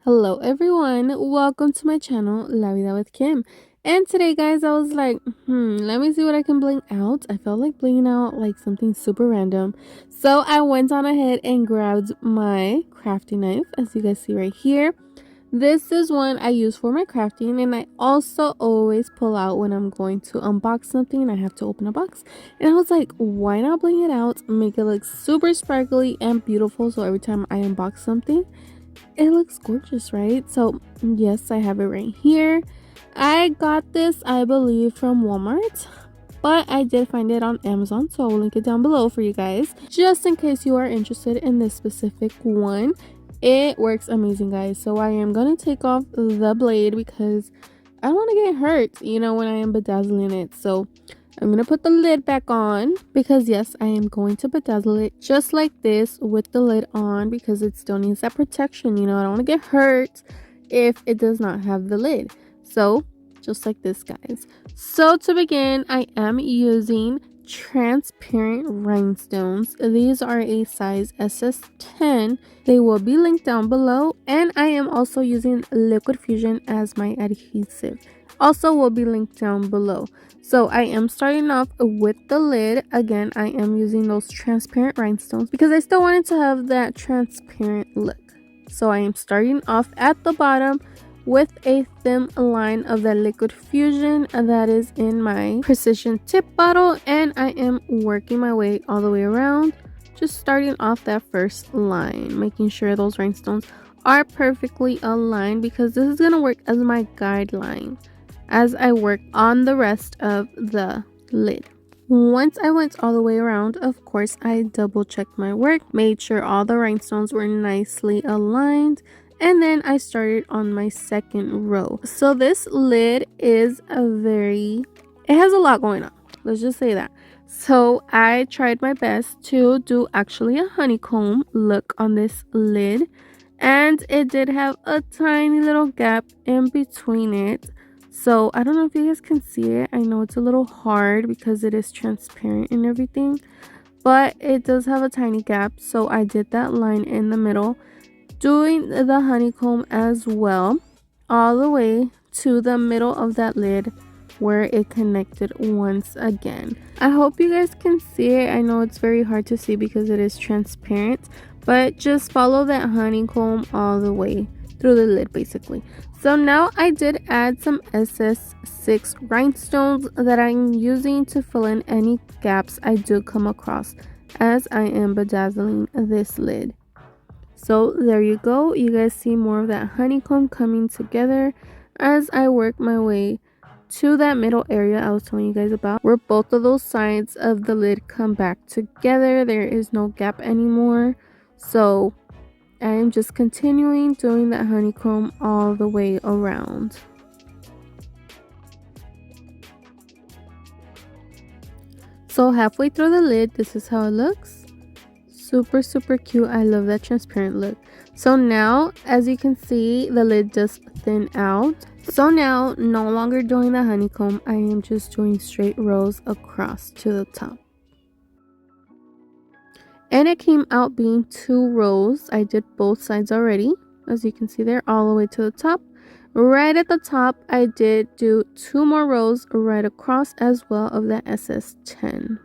Hello everyone, welcome to my channel, La Vida with Kim. And today guys, I was like, let me see what I can bling out. I felt like blinging out like something super random. So I went on ahead and grabbed my crafting knife, as you guys see right here. This is one I use for my crafting, and I also always pull out when I'm going to unbox something and I have to open a box. And I was like, why not bling it out, make it look super sparkly and beautiful, so every time I unbox something it looks gorgeous, right? So yes, I have it right here. I got this, I believe, from Walmart, but I did find it on Amazon, so I will link it down below for you guys just in case you are interested in this specific one. It works amazing, guys. So I am gonna take off the blade because I don't want to get hurt, when I am bedazzling it. So I'm going to put the lid back on because yes, I am going to bedazzle it just like this with the lid on because it still needs that protection. I don't want to get hurt if it does not have the lid. So just like this, guys. So to begin, I am using transparent rhinestones. These are a size SS10. They will be linked down below, and I am also using liquid fusion as my adhesive. Also will be linked down below. So I am starting off with the lid. Again, I am using those transparent rhinestones because I still wanted to have that transparent look. So I am starting off at the bottom with a thin line of the liquid fusion that is in my precision tip bottle, and I am working my way all the way around, just starting off that first line, making sure those rhinestones are perfectly aligned because this is going to work as my guideline as I work on the rest of the lid. Once I went all the way around, of course, I double checked my work, made sure all the rhinestones were nicely aligned, and then I started on my second row. So this lid is it has a lot going on. Let's just say that. So I tried my best to do actually a honeycomb look on this lid, and it did have a tiny little gap in between it. So I don't know if you guys can see it. I know it's a little hard because it is transparent and everything, but it does have a tiny gap. So I did that line in the middle, doing the honeycomb as well, all the way to the middle of that lid where it connected once again. I hope you guys can see it. I know it's very hard to see because it is transparent, but just follow that honeycomb all the way through the lid basically. So now I did add some SS6 rhinestones that I'm using to fill in any gaps I do come across as I am bedazzling this lid. So there you go. You guys see more of that honeycomb coming together as I work my way to that middle area I was telling you guys about, where both of those sides of the lid come back together. There is no gap anymore. So I am just continuing doing that honeycomb all the way around. So halfway through the lid, this is how it looks. Super cute. I love that transparent look. So now, as you can see, the lid does thin out. So now, no longer doing the honeycomb, I am just doing straight rows across to the top. And it came out being 2 rows. I did both sides already, as you can see there, all the way to the top. Right at the top, I did do 2 more rows right across as well of that SS10.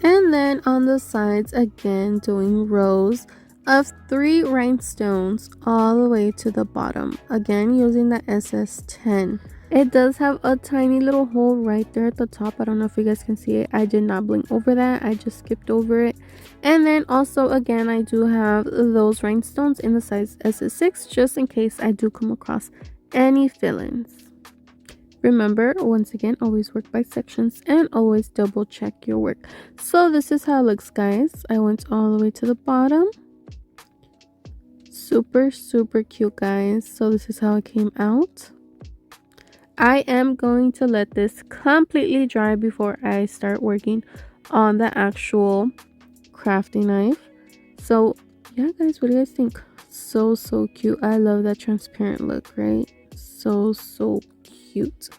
And then on the sides, again, doing rows of 3 rhinestones all the way to the bottom, again using the SS10. It does have a tiny little hole right there at the top. I don't know if you guys can see it. I did not blink over that. I just skipped over it. And then also, again, I do have those rhinestones in the size SS6 just in case I do come across any fill-ins. Remember, once again, always work by sections and always double check your work. So this is how it looks, guys. I went all the way to the bottom. Super cute, guys. So this is how it came out. I am going to let this completely dry before I start working on the actual crafting knife. So yeah, guys, what do you guys think? So cute. I love that transparent look, right? So cute.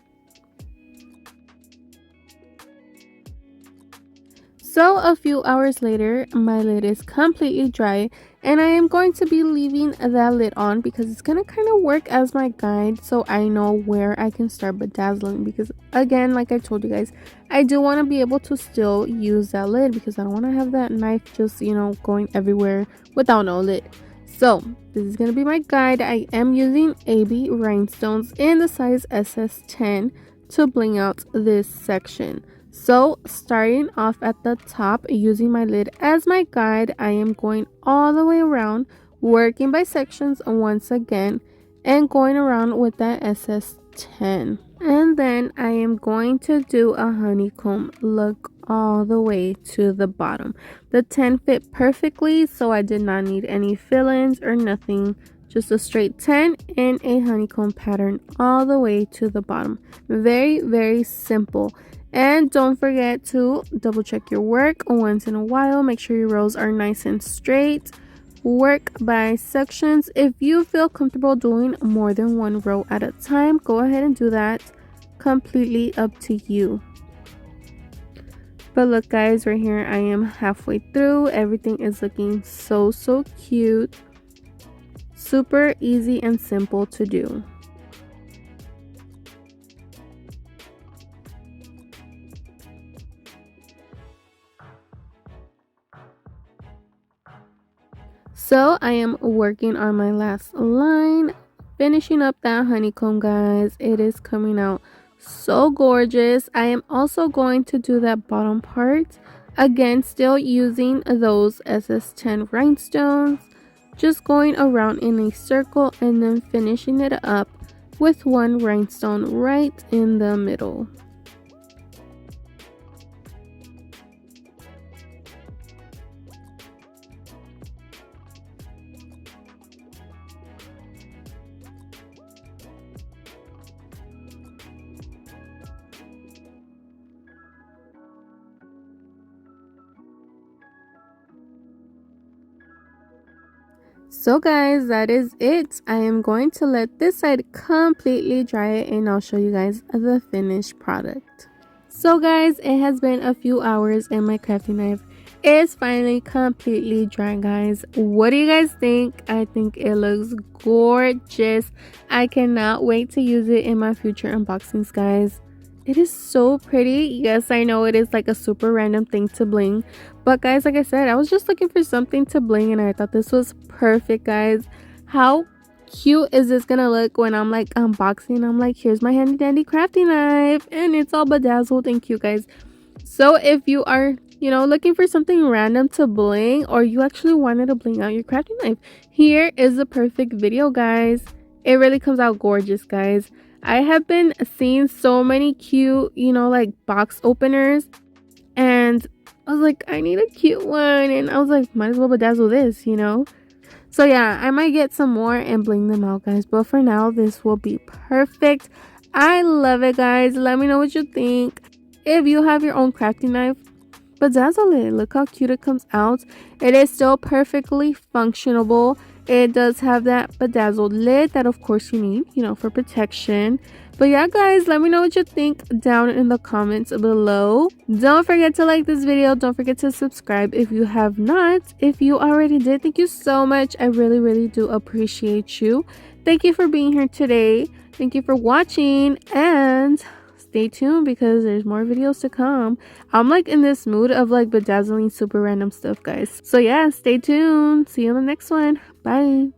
So a few hours later, my lid is completely dry, and I am going to be leaving that lid on because it's going to kind of work as my guide so I know where I can start bedazzling, because again, like I told you guys, I do want to be able to still use that lid because I don't want to have that knife just, going everywhere without no lid. So this is going to be my guide. I am using AB Rhinestones in the size SS10 to bling out this section. So starting off at the top, using my lid as my guide, I am going all the way around, working by sections once again, and going around with that SS10. And then I am going to do a honeycomb look all the way to the bottom. The 10 fit perfectly, so I did not need any fill-ins or nothing. Just a straight 10 and a honeycomb pattern all the way to the bottom. Very, very simple. And don't forget to double check your work once in a while. Make sure your rows are nice and straight. Work by sections. If you feel comfortable doing more than one row at a time, go ahead and do that. Completely up to you. But look guys, right here I am halfway through. Everything is looking so cute. Super easy and simple to do. So I am working on my last line, finishing up that honeycomb, guys. It is coming out so gorgeous. I am also going to do that bottom part again, still using those SS10 rhinestones, just going around in a circle and then finishing it up with one rhinestone right in the middle. So guys, that is it. I am going to let this side completely dry and I'll show you guys the finished product. So guys, it has been a few hours and my crafting knife is finally completely dry, guys. What do you guys think? I think it looks gorgeous. I cannot wait to use it in my future unboxings, guys. It is so pretty. Yes, I know it is like a super random thing to bling, but guys, like I said, I was just looking for something to bling and I thought this was perfect, guys. How cute is this gonna look when I'm like unboxing? I'm like, here's my handy dandy crafting knife and it's all bedazzled and cute, guys. So if you are looking for something random to bling, or you actually wanted to bling out your crafting knife, here is the perfect video, guys. It really comes out gorgeous, guys. I have been seeing so many cute, like box openers, and I was like, I need a cute one, and I was like, might as well bedazzle this, So yeah, I might get some more and bling them out, guys, but for now, this will be perfect. I love it, guys. Let me know what you think. If you have your own crafting knife, bedazzle it. Look how cute it comes out. It is still perfectly functionable. It does have that bedazzled lid that of course you need, for protection. But yeah, guys, let me know what you think down in the comments below. Don't forget to like this video. Don't forget to subscribe if you have not. If you already did, thank you so much. I really do appreciate you. Thank you for being here today. Thank you for watching, and stay tuned because there's more videos to come. I'm like in this mood of like bedazzling super random stuff, guys. So yeah, stay tuned. See you in the next one. Bye.